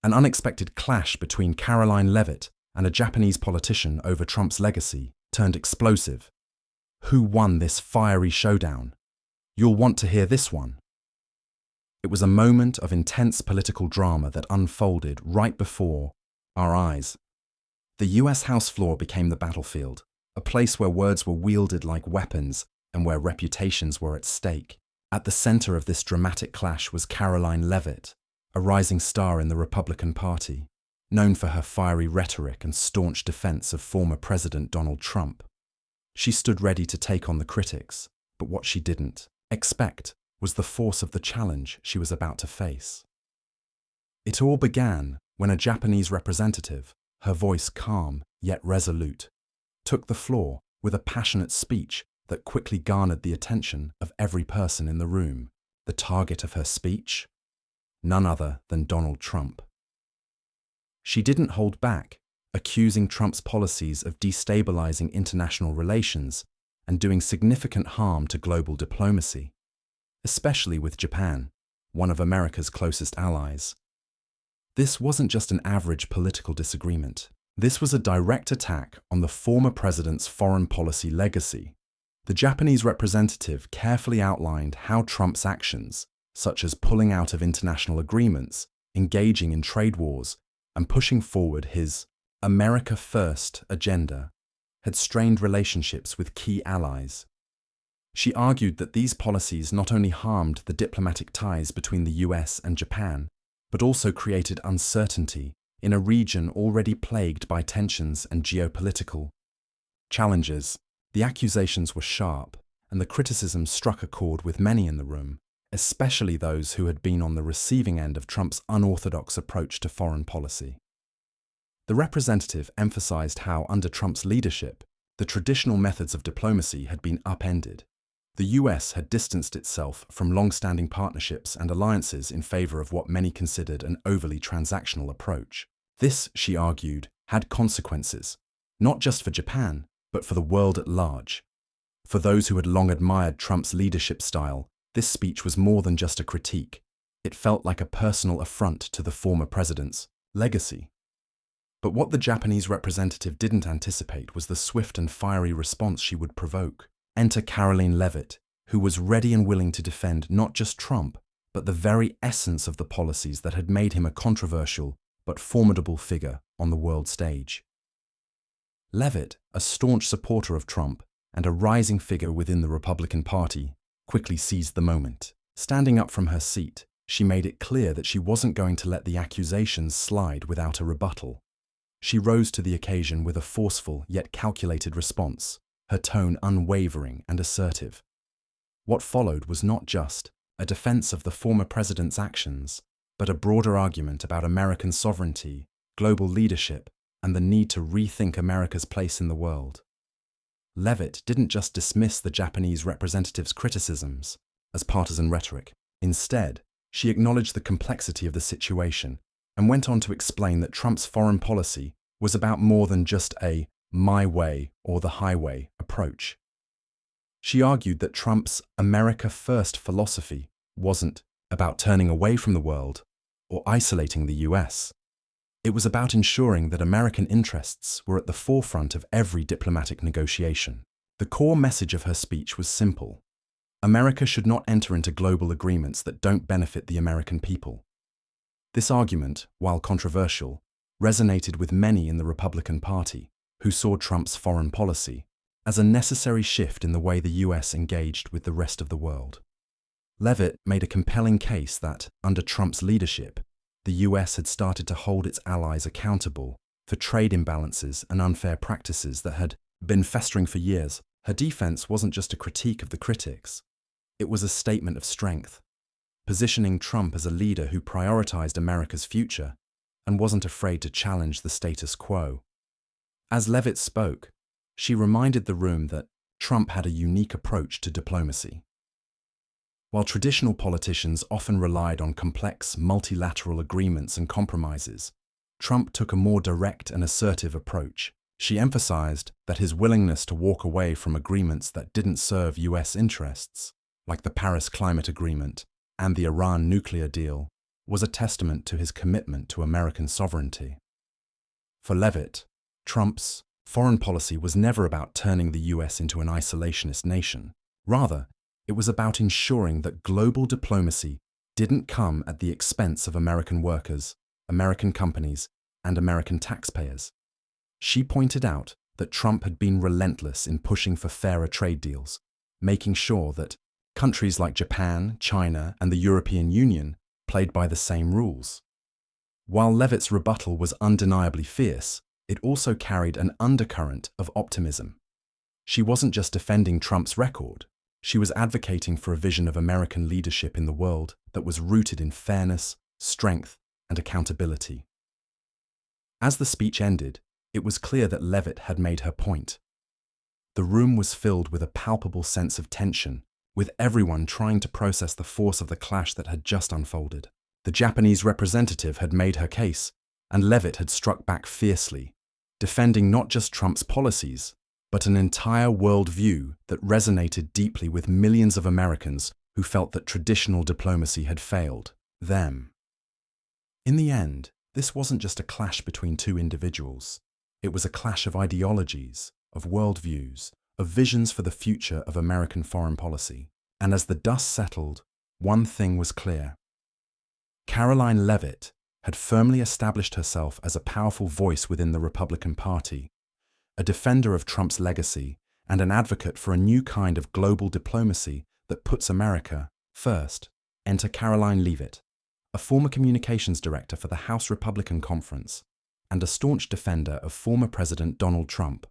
An unexpected clash between Karoline Leavitt and a Japanese politician over Trump's legacy turned explosive. Who won this fiery showdown? You'll want to hear this one. It was a moment of intense political drama that unfolded right before our eyes. The US House floor became the battlefield, a place where words were wielded like weapons and where reputations were at stake. At the center of this dramatic clash was Karoline Leavitt, a rising star in the Republican Party, known for her fiery rhetoric and staunch defense of former President Donald Trump. She stood ready to take on the critics, but what she didn't expect was the force of the challenge she was about to face. It all began when a Japanese representative, her voice calm yet resolute, took the floor with a passionate speech that quickly garnered the attention of every person in the room. The target of her speech? None other than Donald Trump. She didn't hold back, accusing Trump's policies of destabilizing international relations and doing significant harm to global diplomacy, especially with Japan, one of America's closest allies. This wasn't just an average political disagreement. This was a direct attack on the former president's foreign policy legacy. The Japanese representative carefully outlined how Trump's actions, such as pulling out of international agreements, engaging in trade wars, and pushing forward his America First agenda, had strained relationships with key allies. She argued that these policies not only harmed the diplomatic ties between the US and Japan, but also created uncertainty in a region already plagued by tensions and geopolitical challenges. The accusations were sharp, and the criticism struck a chord with many in the room, especially those who had been on the receiving end of Trump's unorthodox approach to foreign policy. The representative emphasized how, under Trump's leadership, the traditional methods of diplomacy had been upended. The US had distanced itself from long-standing partnerships and alliances in favor of what many considered an overly transactional approach. This, she argued, had consequences, not just for Japan, but for the world at large. For those who had long admired Trump's leadership style, this speech was more than just a critique. It felt like a personal affront to the former president's legacy. But what the Japanese representative didn't anticipate was the swift and fiery response she would provoke. Enter Karoline Leavitt, who was ready and willing to defend not just Trump, but the very essence of the policies that had made him a controversial but formidable figure on the world stage. Leavitt, a staunch supporter of Trump and a rising figure within the Republican Party, quickly seized the moment. Standing up from her seat, she made it clear that she wasn't going to let the accusations slide without a rebuttal. She rose to the occasion with a forceful yet calculated response, her tone unwavering and assertive. What followed was not just a defense of the former president's actions, but a broader argument about American sovereignty, global leadership, and the need to rethink America's place in the world. Leavitt didn't just dismiss the Japanese representative's criticisms as partisan rhetoric. Instead, she acknowledged the complexity of the situation and went on to explain that Trump's foreign policy was about more than just a my way or the highway approach. She argued that Trump's America First philosophy wasn't about turning away from the world or isolating the US. It was about ensuring that American interests were at the forefront of every diplomatic negotiation. The core message of her speech was simple. America should not enter into global agreements that don't benefit the American people. This argument, while controversial, resonated with many in the Republican Party, who saw Trump's foreign policy as a necessary shift in the way the US engaged with the rest of the world. Leavitt made a compelling case that, under Trump's leadership, the US had started to hold its allies accountable for trade imbalances and unfair practices that had been festering for years. Her defense wasn't just a critique of the critics. It was a statement of strength, positioning Trump as a leader who prioritized America's future and wasn't afraid to challenge the status quo. As Leavitt spoke, she reminded the room that Trump had a unique approach to diplomacy. While traditional politicians often relied on complex multilateral agreements and compromises, Trump took a more direct and assertive approach. She emphasized that his willingness to walk away from agreements that didn't serve US interests, like the Paris Climate Agreement and the Iran nuclear deal, was a testament to his commitment to American sovereignty. For Leavitt, Trump's foreign policy was never about turning the US into an isolationist nation. Rather, it was about ensuring that global diplomacy didn't come at the expense of American workers, American companies, and American taxpayers. She pointed out that Trump had been relentless in pushing for fairer trade deals, making sure that countries like Japan, China, and the European Union played by the same rules. While Leavitt's rebuttal was undeniably fierce, it also carried an undercurrent of optimism. She wasn't just defending Trump's record, she was advocating for a vision of American leadership in the world that was rooted in fairness, strength, and accountability. As the speech ended, it was clear that Leavitt had made her point. The room was filled with a palpable sense of tension, with everyone trying to process the force of the clash that had just unfolded. The Japanese representative had made her case, and Leavitt had struck back fiercely, defending not just Trump's policies, but an entire worldview that resonated deeply with millions of Americans who felt that traditional diplomacy had failed them. In the end, this wasn't just a clash between two individuals. It was a clash of ideologies, of worldviews, of visions for the future of American foreign policy. And as the dust settled, one thing was clear. Karoline Leavitt had firmly established herself as a powerful voice within the Republican Party, a defender of Trump's legacy and an advocate for a new kind of global diplomacy that puts America first. Enter Karoline Leavitt, a former communications director for the House Republican Conference and a staunch defender of former President Donald Trump.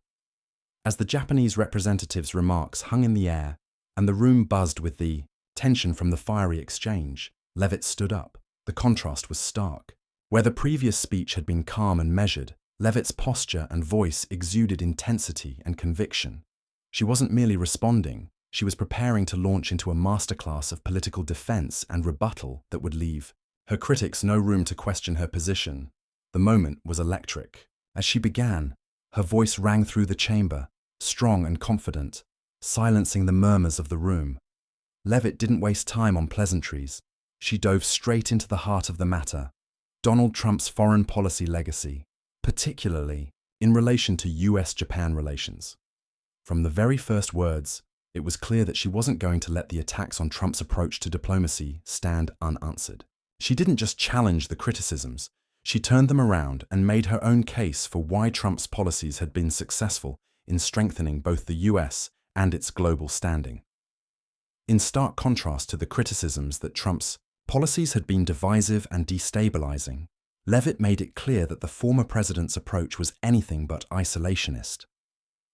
As the Japanese representative's remarks hung in the air and the room buzzed with the tension from the fiery exchange, Leavitt stood up. The contrast was stark. Where the previous speech had been calm and measured, Leavitt's posture and voice exuded intensity and conviction. She wasn't merely responding, she was preparing to launch into a masterclass of political defense and rebuttal that would leave her critics no room to question her position. The moment was electric. As she began, her voice rang through the chamber, strong and confident, silencing the murmurs of the room. Leavitt didn't waste time on pleasantries. She dove straight into the heart of the matter, Donald Trump's foreign policy legacy, particularly in relation to US-Japan relations. From the very first words, it was clear that she wasn't going to let the attacks on Trump's approach to diplomacy stand unanswered. She didn't just challenge the criticisms, she turned them around and made her own case for why Trump's policies had been successful in strengthening both the US and its global standing. In stark contrast to the criticisms that Trump's policies had been divisive and destabilizing, Leavitt made it clear that the former president's approach was anything but isolationist.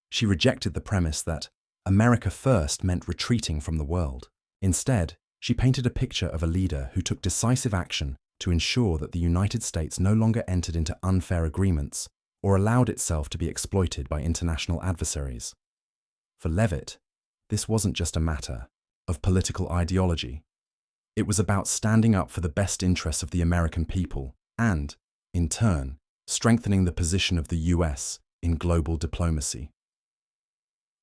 She rejected the premise that America first meant retreating from the world. Instead, she painted a picture of a leader who took decisive action to ensure that the United States no longer entered into unfair agreements or allowed itself to be exploited by international adversaries. For Leavitt, this wasn't just a matter of political ideology. It was about standing up for the best interests of the American people and, in turn, strengthening the position of the US in global diplomacy.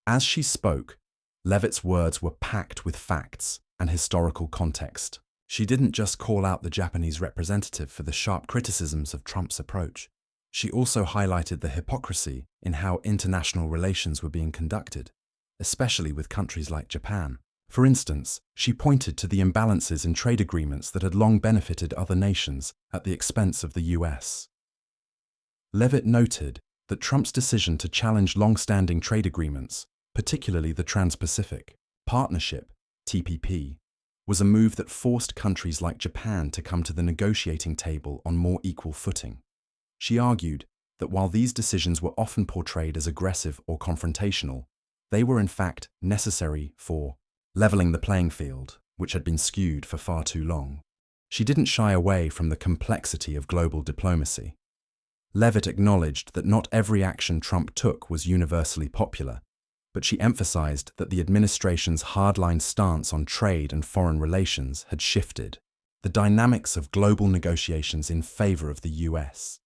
As she spoke, Leavitt's words were packed with facts and historical context. She didn't just call out the Japanese representative for the sharp criticisms of Trump's approach. She also highlighted the hypocrisy in how international relations were being conducted, especially with countries like Japan. For instance, she pointed to the imbalances in trade agreements that had long benefited other nations at the expense of the US. Leavitt noted that Trump's decision to challenge long-standing trade agreements, particularly the Trans-Pacific Partnership, TPP, was a move that forced countries like Japan to come to the negotiating table on more equal footing. She argued that while these decisions were often portrayed as aggressive or confrontational, they were in fact necessary for leveling the playing field, which had been skewed for far too long. She didn't shy away from the complexity of global diplomacy. Leavitt acknowledged that not every action Trump took was universally popular, but she emphasized that the administration's hardline stance on trade and foreign relations had shifted the dynamics of global negotiations in favor of the US.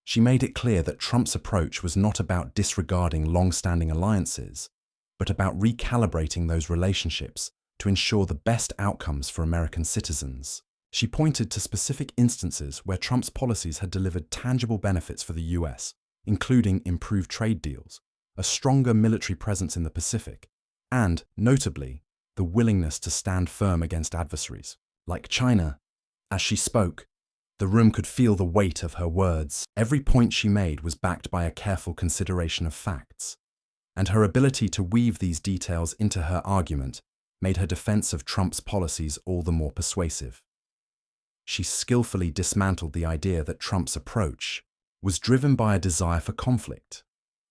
She made it clear that Trump's approach was not about disregarding long-standing alliances, but about recalibrating those relationships to ensure the best outcomes for American citizens. She pointed to specific instances where Trump's policies had delivered tangible benefits for the US, including improved trade deals, a stronger military presence in the Pacific, and, notably, the willingness to stand firm against adversaries, like China. As she spoke, the room could feel the weight of her words. Every point she made was backed by a careful consideration of facts, and her ability to weave these details into her argument made her defense of Trump's policies all the more persuasive. She skillfully dismantled the idea that Trump's approach was driven by a desire for conflict.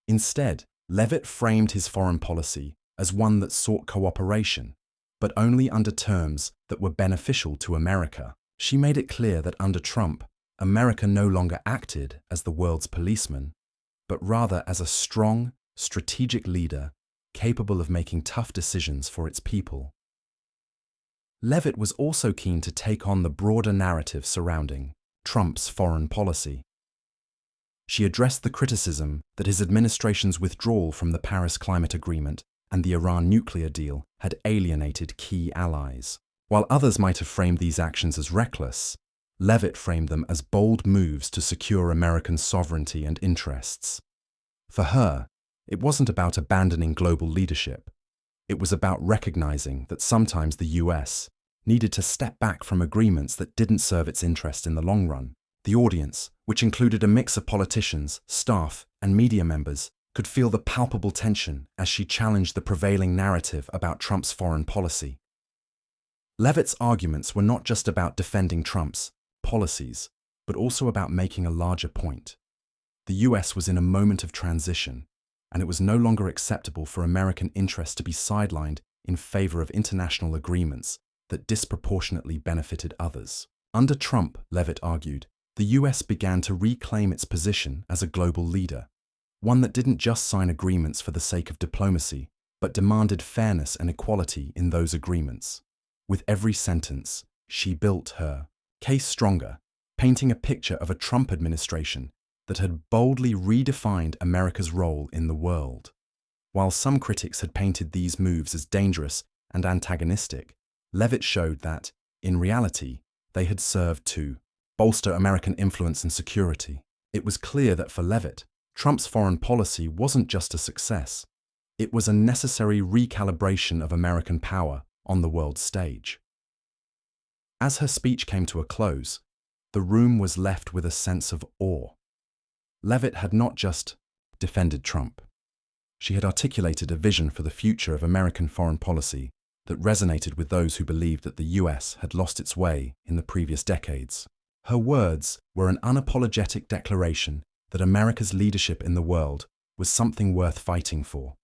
Instead, Leavitt framed his foreign policy as one that sought cooperation, but only under terms that were beneficial to America. She made it clear that under Trump, America no longer acted as the world's policeman, but rather as a strong, strategic leader capable of making tough decisions for its people. Leavitt was also keen to take on the broader narrative surrounding Trump's foreign policy. She addressed the criticism that his administration's withdrawal from the Paris Climate Agreement and the Iran nuclear deal had alienated key allies. While others might have framed these actions as reckless, Leavitt framed them as bold moves to secure American sovereignty and interests. For her, it wasn't about abandoning global leadership. It was about recognizing that sometimes the US needed to step back from agreements that didn't serve its interest in the long run. The audience, which included a mix of politicians, staff, and media members, could feel the palpable tension as she challenged the prevailing narrative about Trump's foreign policy. Leavitt's arguments were not just about defending Trump's policies, but also about making a larger point. The US was in a moment of transition, and it was no longer acceptable for American interests to be sidelined in favor of international agreements that disproportionately benefited others. Under Trump, Leavitt argued, the US began to reclaim its position as a global leader, one that didn't just sign agreements for the sake of diplomacy, but demanded fairness and equality in those agreements. With every sentence, she built her case stronger, painting a picture of a Trump administration that had boldly redefined America's role in the world. While some critics had painted these moves as dangerous and antagonistic, Leavitt showed that, in reality, they had served to bolster American influence and security. It was clear that for Leavitt, Trump's foreign policy wasn't just a success. It was a necessary recalibration of American power on the world stage. As her speech came to a close, the room was left with a sense of awe. Leavitt had not just defended Trump. She had articulated a vision for the future of American foreign policy that resonated with those who believed that the US had lost its way in the previous decades. Her words were an unapologetic declaration that America's leadership in the world was something worth fighting for,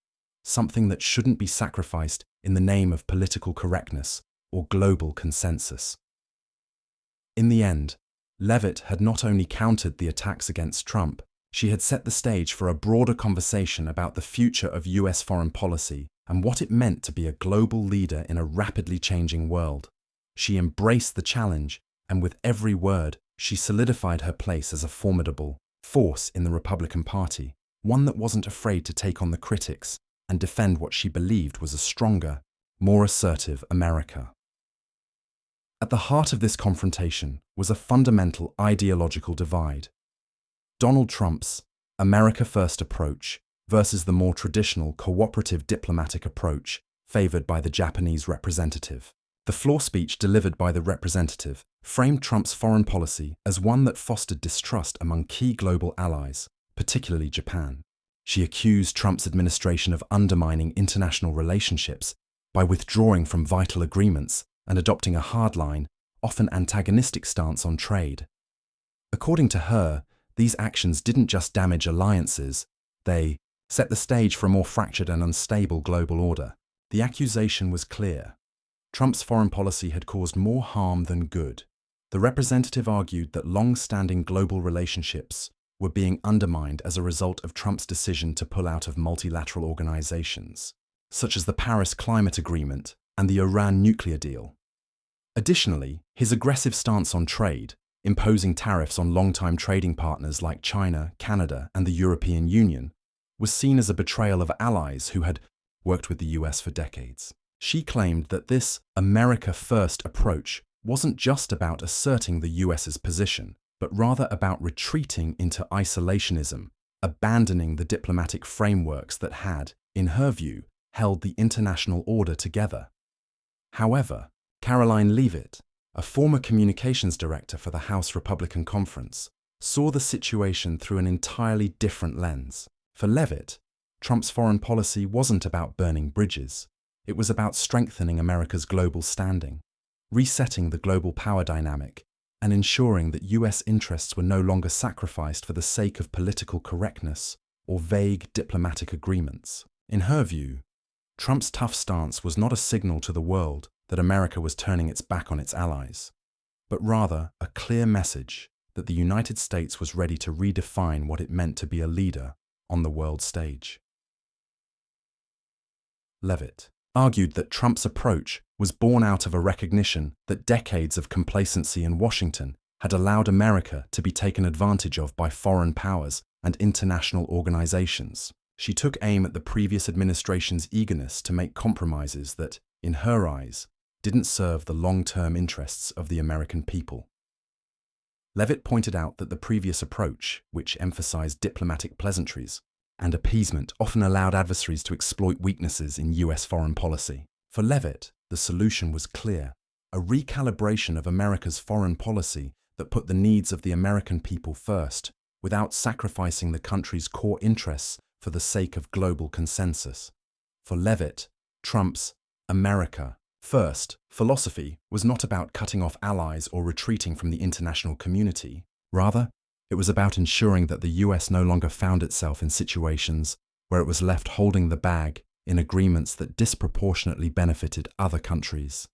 something that shouldn't be sacrificed in the name of political correctness or global consensus. In the end, Leavitt had not only countered the attacks against Trump, she had set the stage for a broader conversation about the future of US foreign policy and what it meant to be a global leader in a rapidly changing world. She embraced the challenge, and with every word, she solidified her place as a formidable force in the Republican Party, one that wasn't afraid to take on the critics and defend what she believed was a stronger, more assertive America. At the heart of this confrontation was a fundamental ideological divide. Donald Trump's America First approach versus the more traditional cooperative diplomatic approach favored by the Japanese representative. The floor speech delivered by the representative framed Trump's foreign policy as one that fostered distrust among key global allies, particularly Japan. She accused Trump's administration of undermining international relationships by withdrawing from vital agreements and adopting a hardline, often antagonistic stance on trade. According to her, these actions didn't just damage alliances, they set the stage for a more fractured and unstable global order. The accusation was clear. Trump's foreign policy had caused more harm than good. The representative argued that long-standing global relationships were being undermined as a result of Trump's decision to pull out of multilateral organizations, such as the Paris Climate Agreement and the Iran nuclear deal. Additionally, his aggressive stance on trade, imposing tariffs on long-time trading partners like China, Canada, and the European Union, was seen as a betrayal of allies who had worked with the US for decades. She claimed that this America First approach wasn't just about asserting the US's position, but rather about retreating into isolationism, abandoning the diplomatic frameworks that had, in her view, held the international order together. However, Karoline Leavitt, a former communications director for the House Republican Conference, saw the situation through an entirely different lens. For Leavitt, Trump's foreign policy wasn't about burning bridges. It was about strengthening America's global standing, resetting the global power dynamic, and ensuring that US interests were no longer sacrificed for the sake of political correctness or vague diplomatic agreements. In her view, Trump's tough stance was not a signal to the world that America was turning its back on its allies, but rather a clear message that the United States was ready to redefine what it meant to be a leader on the world stage. Leavitt argued that Trump's approach was born out of a recognition that decades of complacency in Washington had allowed America to be taken advantage of by foreign powers and international organizations. She took aim at the previous administration's eagerness to make compromises that, in her eyes, didn't serve the long-term interests of the American people. Leavitt pointed out that the previous approach, which emphasized diplomatic pleasantries and appeasement, often allowed adversaries to exploit weaknesses in US foreign policy. For Leavitt, the solution was clear: a recalibration of America's foreign policy that put the needs of the American people first, without sacrificing the country's core interests for the sake of global consensus. For Leavitt, Trump's America First philosophy was not about cutting off allies or retreating from the international community. Rather, it was about ensuring that the US no longer found itself in situations where it was left holding the bag in agreements that disproportionately benefited other countries.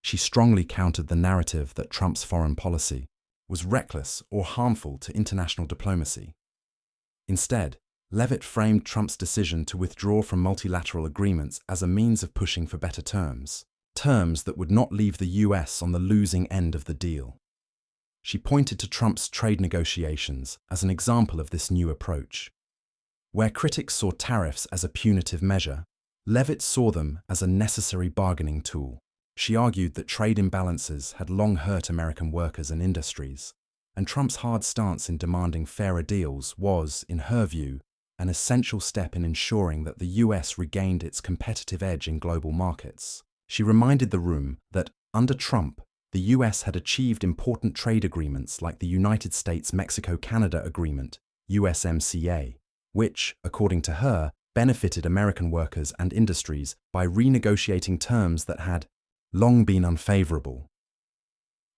She strongly countered the narrative that Trump's foreign policy was reckless or harmful to international diplomacy. Instead, Leavitt framed Trump's decision to withdraw from multilateral agreements as a means of pushing for better terms that would not leave the US on the losing end of the deal. She pointed to Trump's trade negotiations as an example of this new approach. Where critics saw tariffs as a punitive measure, Leavitt saw them as a necessary bargaining tool. She argued that trade imbalances had long hurt American workers and industries, and Trump's hard stance in demanding fairer deals was, in her view, an essential step in ensuring that the US regained its competitive edge in global markets. She reminded the room that, under Trump, the US had achieved important trade agreements like the United States-Mexico-Canada Agreement, USMCA, which, according to her, benefited American workers and industries by renegotiating terms that had long been unfavorable.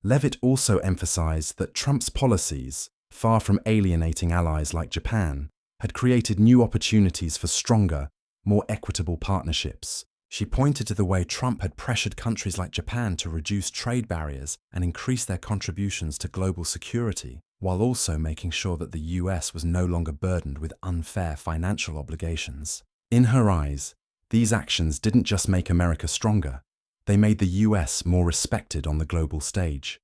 Leavitt also emphasized that Trump's policies, far from alienating allies like Japan, had created new opportunities for stronger, more equitable partnerships. She pointed to the way Trump had pressured countries like Japan to reduce trade barriers and increase their contributions to global security, while also making sure that the US was no longer burdened with unfair financial obligations. In her eyes, these actions didn't just make America stronger, they made the US more respected on the global stage.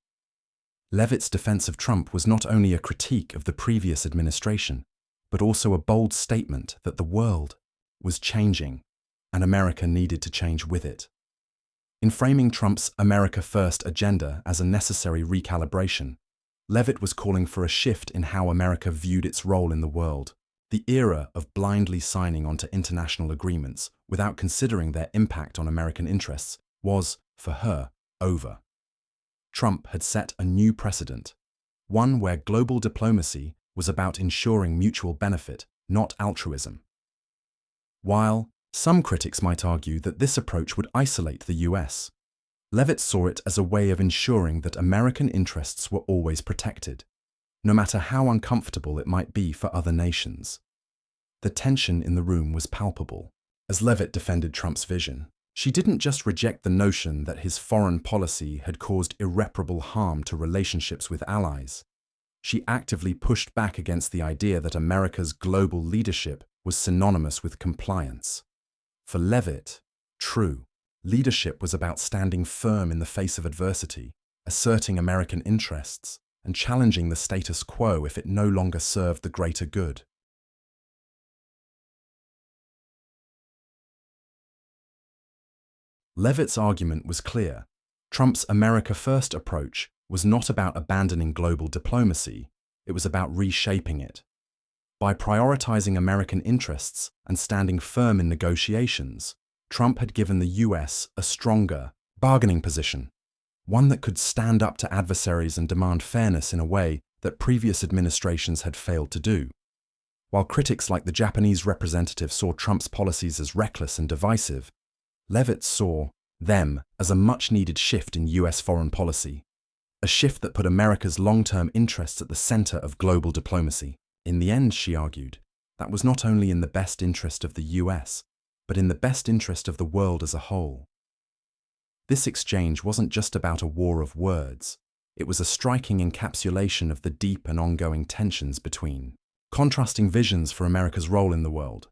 Leavitt's defense of Trump was not only a critique of the previous administration, but also a bold statement that the world was changing, and America needed to change with it. In framing Trump's America First agenda as a necessary recalibration, Leavitt was calling for a shift in how America viewed its role in the world. The era of blindly signing onto international agreements without considering their impact on American interests was, for her, over. Trump had set a new precedent, one where global diplomacy was about ensuring mutual benefit, not altruism. While some critics might argue that this approach would isolate the US, Leavitt saw it as a way of ensuring that American interests were always protected, no matter how uncomfortable it might be for other nations. The tension in the room was palpable. As Leavitt defended Trump's vision, she didn't just reject the notion that his foreign policy had caused irreparable harm to relationships with allies. She actively pushed back against the idea that America's global leadership was synonymous with compliance. For Leavitt, true, leadership was about standing firm in the face of adversity, asserting American interests, and challenging the status quo if it no longer served the greater good. Leavitt's argument was clear. Trump's America First approach was not about abandoning global diplomacy, it was about reshaping it. By prioritizing American interests and standing firm in negotiations, Trump had given the US a stronger bargaining position, one that could stand up to adversaries and demand fairness in a way that previous administrations had failed to do. While critics like the Japanese representative saw Trump's policies as reckless and divisive, Leavitt saw them as a much-needed shift in US foreign policy, a shift that put America's long-term interests at the center of global diplomacy. In the end, she argued, that was not only in the best interest of the US, but in the best interest of the world as a whole. This exchange wasn't just about a war of words, it was a striking encapsulation of the deep and ongoing tensions between contrasting visions for America's role in the world.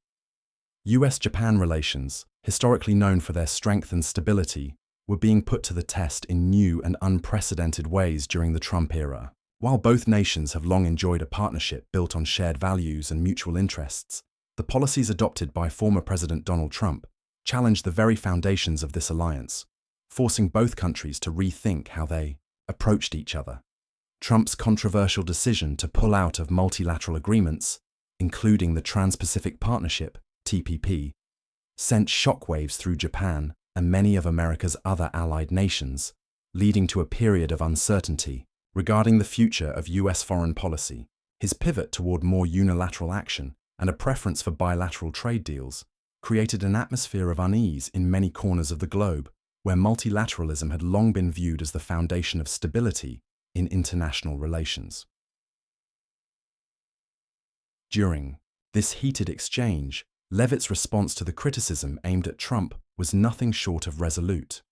US-Japan relations, historically known for their strength and stability, were being put to the test in new and unprecedented ways during the Trump era. While both nations have long enjoyed a partnership built on shared values and mutual interests, the policies adopted by former President Donald Trump challenged the very foundations of this alliance, forcing both countries to rethink how they approached each other. Trump's controversial decision to pull out of multilateral agreements, including the Trans-Pacific Partnership, TPP, sent shockwaves through Japan and many of America's other allied nations, leading to a period of uncertainty regarding the future of US foreign policy. His pivot toward more unilateral action and a preference for bilateral trade deals created an atmosphere of unease in many corners of the globe, where multilateralism had long been viewed as the foundation of stability in international relations. During this heated exchange, Leavitt's response to the criticism aimed at Trump was nothing short of resolute.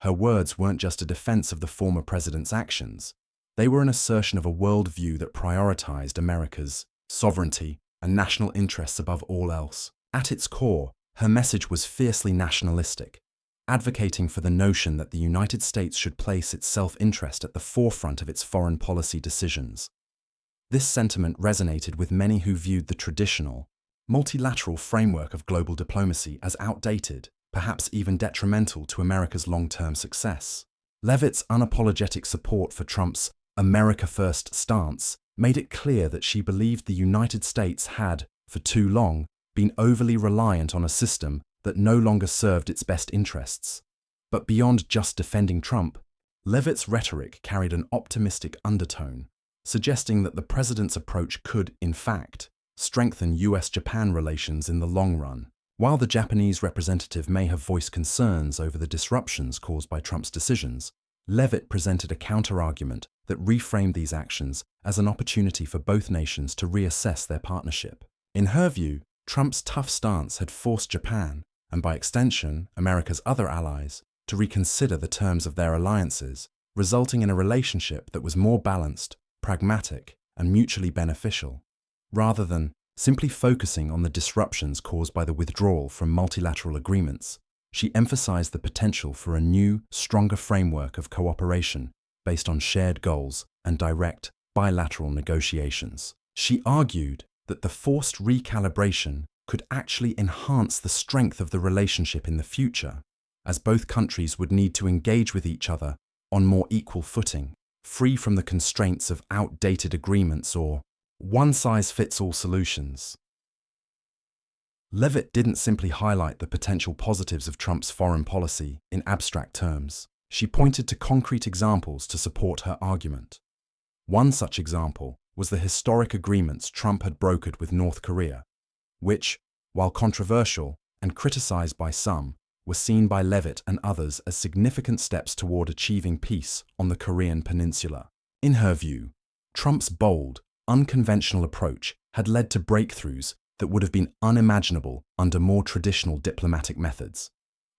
Her words weren't just a defense of the former president's actions, they were an assertion of a worldview that prioritized America's sovereignty and national interests above all else. At its core, her message was fiercely nationalistic, advocating for the notion that the United States should place its self-interest at the forefront of its foreign policy decisions. This sentiment resonated with many who viewed the traditional, multilateral framework of global diplomacy as outdated, perhaps even detrimental to America's long-term success. Leavitt's unapologetic support for Trump's America First stance made it clear that she believed the United States had, for too long, been overly reliant on a system that no longer served its best interests. But beyond just defending Trump, Leavitt's rhetoric carried an optimistic undertone, suggesting that the president's approach could, in fact, strengthen US-Japan relations in the long run. While the Japanese representative may have voiced concerns over the disruptions caused by Trump's decisions, Leavitt presented a counter-argument that reframed these actions as an opportunity for both nations to reassess their partnership. In her view, Trump's tough stance had forced Japan, and by extension, America's other allies, to reconsider the terms of their alliances, resulting in a relationship that was more balanced, pragmatic, and mutually beneficial, rather than simply focusing on the disruptions caused by the withdrawal from multilateral agreements. She emphasized the potential for a new, stronger framework of cooperation based on shared goals and direct, bilateral negotiations. She argued that the forced recalibration could actually enhance the strength of the relationship in the future, as both countries would need to engage with each other on more equal footing, free from the constraints of outdated agreements or one-size-fits-all solutions. Leavitt didn't simply highlight the potential positives of Trump's foreign policy in abstract terms. She pointed to concrete examples to support her argument. One such example was the historic agreements Trump had brokered with North Korea, which, while controversial and criticized by some, were seen by Leavitt and others as significant steps toward achieving peace on the Korean peninsula. In her view, Trump's bold, unconventional approach had led to breakthroughs that would have been unimaginable under more traditional diplomatic methods.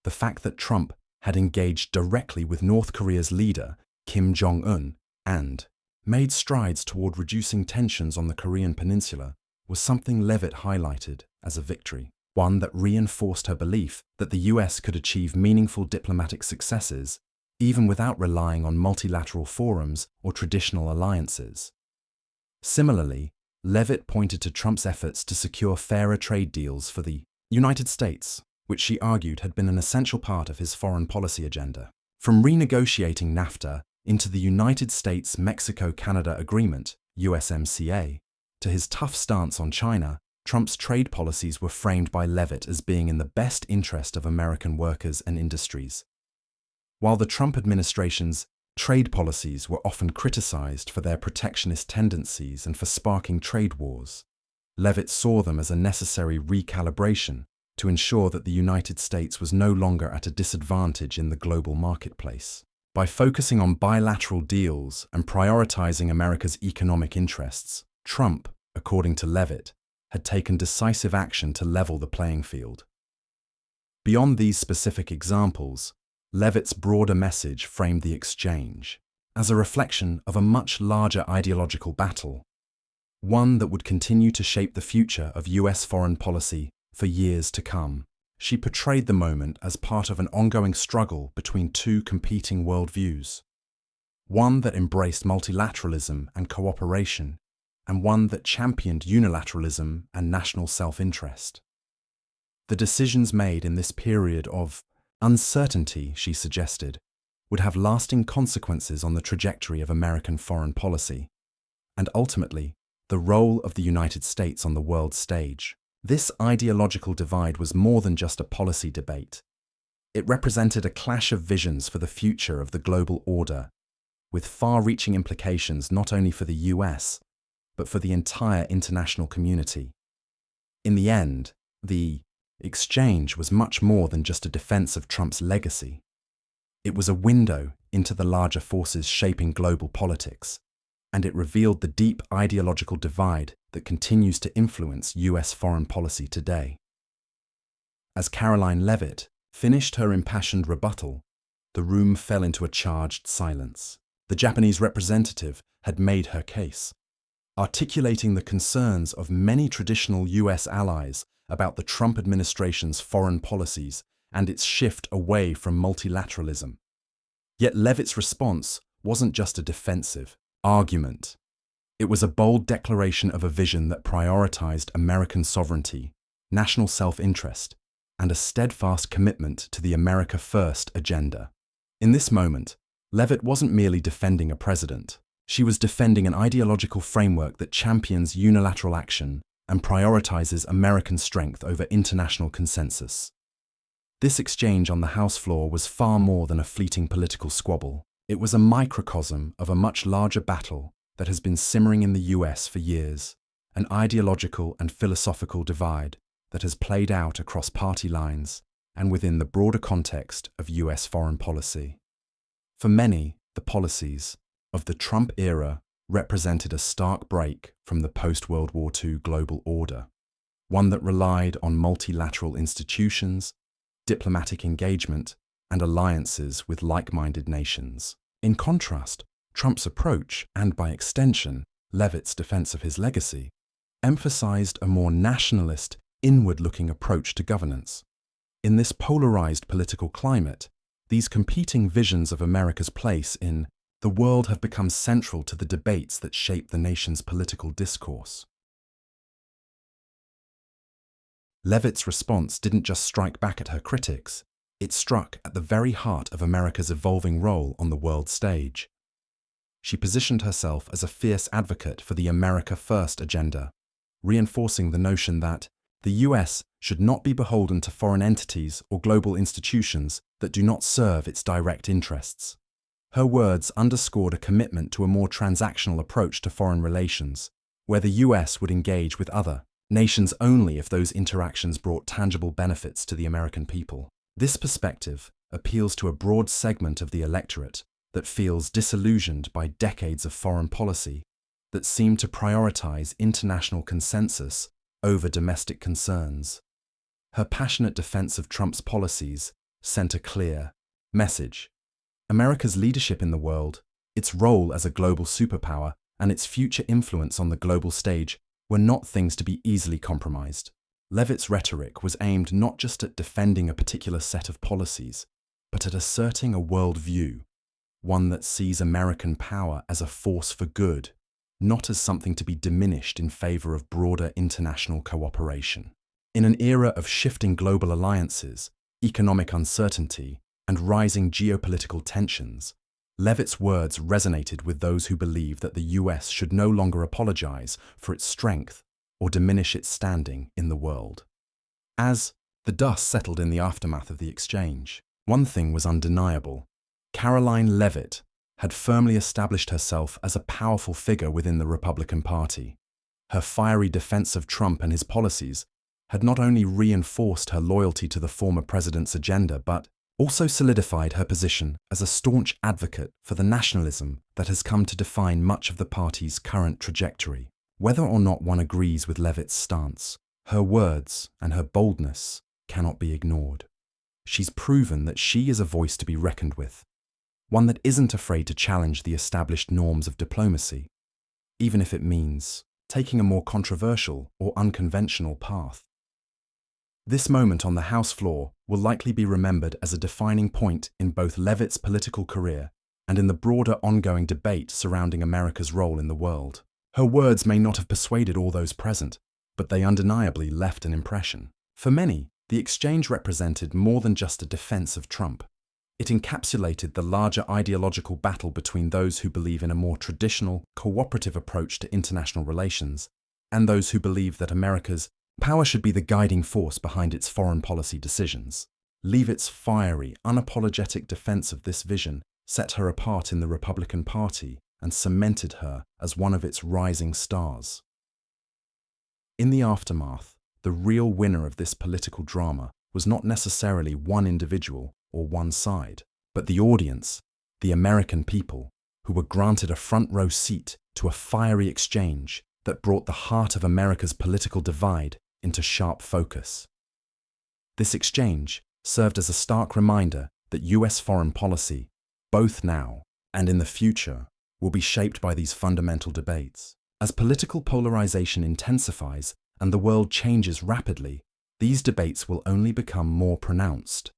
The fact that Trump had engaged directly with North Korea's leader, Kim Jong-un, and made strides toward reducing tensions on the Korean peninsula was something Leavitt highlighted as a victory, one that reinforced her belief that the US could achieve meaningful diplomatic successes even without relying on multilateral forums or traditional alliances. Similarly, Leavitt pointed to Trump's efforts to secure fairer trade deals for the United States, which she argued had been an essential part of his foreign policy agenda. From renegotiating NAFTA into the United States-Mexico-Canada Agreement, USMCA, to his tough stance on China, Trump's trade policies were framed by Leavitt as being in the best interest of American workers and industries. While the Trump administration's trade policies were often criticized for their protectionist tendencies and for sparking trade wars, Leavitt saw them as a necessary recalibration to ensure that the United States was no longer at a disadvantage in the global marketplace. By focusing on bilateral deals and prioritizing America's economic interests, Trump, according to Leavitt, had taken decisive action to level the playing field. Beyond these specific examples, Leavitt's broader message framed the exchange as a reflection of a much larger ideological battle, one that would continue to shape the future of US foreign policy for years to come. She portrayed the moment as part of an ongoing struggle between two competing worldviews, one that embraced multilateralism and cooperation, and one that championed unilateralism and national self-interest. The decisions made in this period of uncertainty, she suggested, would have lasting consequences on the trajectory of American foreign policy, and ultimately, the role of the United States on the world stage. This ideological divide was more than just a policy debate. It represented a clash of visions for the future of the global order, with far-reaching implications not only for the US, but for the entire international community. In the end, the exchange was much more than just a defense of Trump's legacy. It was a window into the larger forces shaping global politics, and it revealed the deep ideological divide that continues to influence US foreign policy today. As Karoline Leavitt finished her impassioned rebuttal, the room fell into a charged silence. The Japanese representative had made her case, articulating the concerns of many traditional US allies about the Trump administration's foreign policies and its shift away from multilateralism. Yet Leavitt's response wasn't just a defensive argument. It was a bold declaration of a vision that prioritized American sovereignty, national self-interest, and a steadfast commitment to the America First agenda. In this moment, Leavitt wasn't merely defending a president. She was defending an ideological framework that champions unilateral action and prioritizes American strength over international consensus. This exchange on the House floor was far more than a fleeting political squabble. It was a microcosm of a much larger battle that has been simmering in the US for years, an ideological and philosophical divide that has played out across party lines and within the broader context of US foreign policy. For many, the policies of the Trump era represented a stark break from the post-World War II global order, one that relied on multilateral institutions, diplomatic engagement, and alliances with like-minded nations. In contrast, Trump's approach, and by extension, Leavitt's defense of his legacy, emphasized a more nationalist, inward-looking approach to governance. In this polarized political climate, these competing visions of America's place in the world have become central to the debates that shape the nation's political discourse. Leavitt's response didn't just strike back at her critics, it struck at the very heart of America's evolving role on the world stage. She positioned herself as a fierce advocate for the America First agenda, reinforcing the notion that the US should not be beholden to foreign entities or global institutions that do not serve its direct interests. Her words underscored a commitment to a more transactional approach to foreign relations, where the US would engage with other nations only if those interactions brought tangible benefits to the American people. This perspective appeals to a broad segment of the electorate that feels disillusioned by decades of foreign policy that seem to prioritize international consensus over domestic concerns. Her passionate defense of Trump's policies sent a clear message. America's leadership in the world, its role as a global superpower, and its future influence on the global stage were not things to be easily compromised. Leavitt's rhetoric was aimed not just at defending a particular set of policies, but at asserting a worldview, one that sees American power as a force for good, not as something to be diminished in favor of broader international cooperation. In an era of shifting global alliances, economic uncertainty, and rising geopolitical tensions, Leavitt's words resonated with those who believe that the US should no longer apologize for its strength or diminish its standing in the world. As the dust settled in the aftermath of the exchange, one thing was undeniable. Karoline Leavitt had firmly established herself as a powerful figure within the Republican Party. Her fiery defense of Trump and his policies had not only reinforced her loyalty to the former president's agenda, but also solidified her position as a staunch advocate for the nationalism that has come to define much of the party's current trajectory. Whether or not one agrees with Leavitt's stance, her words and her boldness cannot be ignored. She's proven that she is a voice to be reckoned with, one that isn't afraid to challenge the established norms of diplomacy, even if it means taking a more controversial or unconventional path. This moment on the House floor will likely be remembered as a defining point in both Leavitt's political career and in the broader ongoing debate surrounding America's role in the world. Her words may not have persuaded all those present, but they undeniably left an impression. For many, the exchange represented more than just a defense of Trump. It encapsulated the larger ideological battle between those who believe in a more traditional, cooperative approach to international relations and those who believe that America's power should be the guiding force behind its foreign policy decisions. Leavitt's fiery, unapologetic defense of this vision set her apart in the Republican Party and cemented her as one of its rising stars. In the aftermath, the real winner of this political drama was not necessarily one individual or one side, but the audience, the American people, who were granted a front-row seat to a fiery exchange that brought the heart of America's political divide into sharp focus. This exchange served as a stark reminder that US foreign policy, both now and in the future, will be shaped by these fundamental debates. As political polarization intensifies and the world changes rapidly, these debates will only become more pronounced.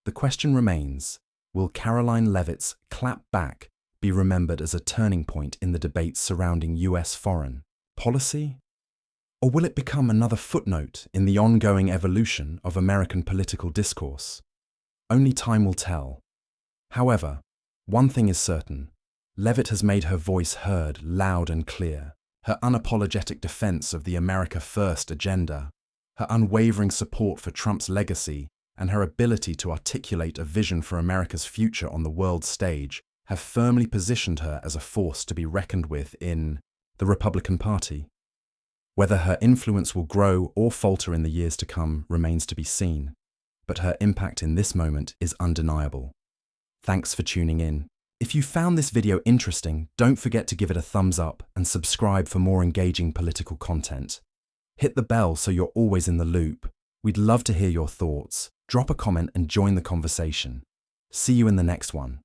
The question remains, will Karoline Leavitt's clap back be remembered as a turning point in the debates surrounding US foreign policy? Or will it become another footnote in the ongoing evolution of American political discourse? Only time will tell. However, one thing is certain. Leavitt has made her voice heard loud and clear. Her unapologetic defense of the America First agenda, her unwavering support for Trump's legacy, and her ability to articulate a vision for America's future on the world stage have firmly positioned her as a force to be reckoned with in the Republican Party. Whether her influence will grow or falter in the years to come remains to be seen, but her impact in this moment is undeniable. Thanks for tuning in. If you found this video interesting, don't forget to give it a thumbs up and subscribe for more engaging political content. Hit the bell so you're always in the loop. We'd love to hear your thoughts. Drop a comment and join the conversation. See you in the next one.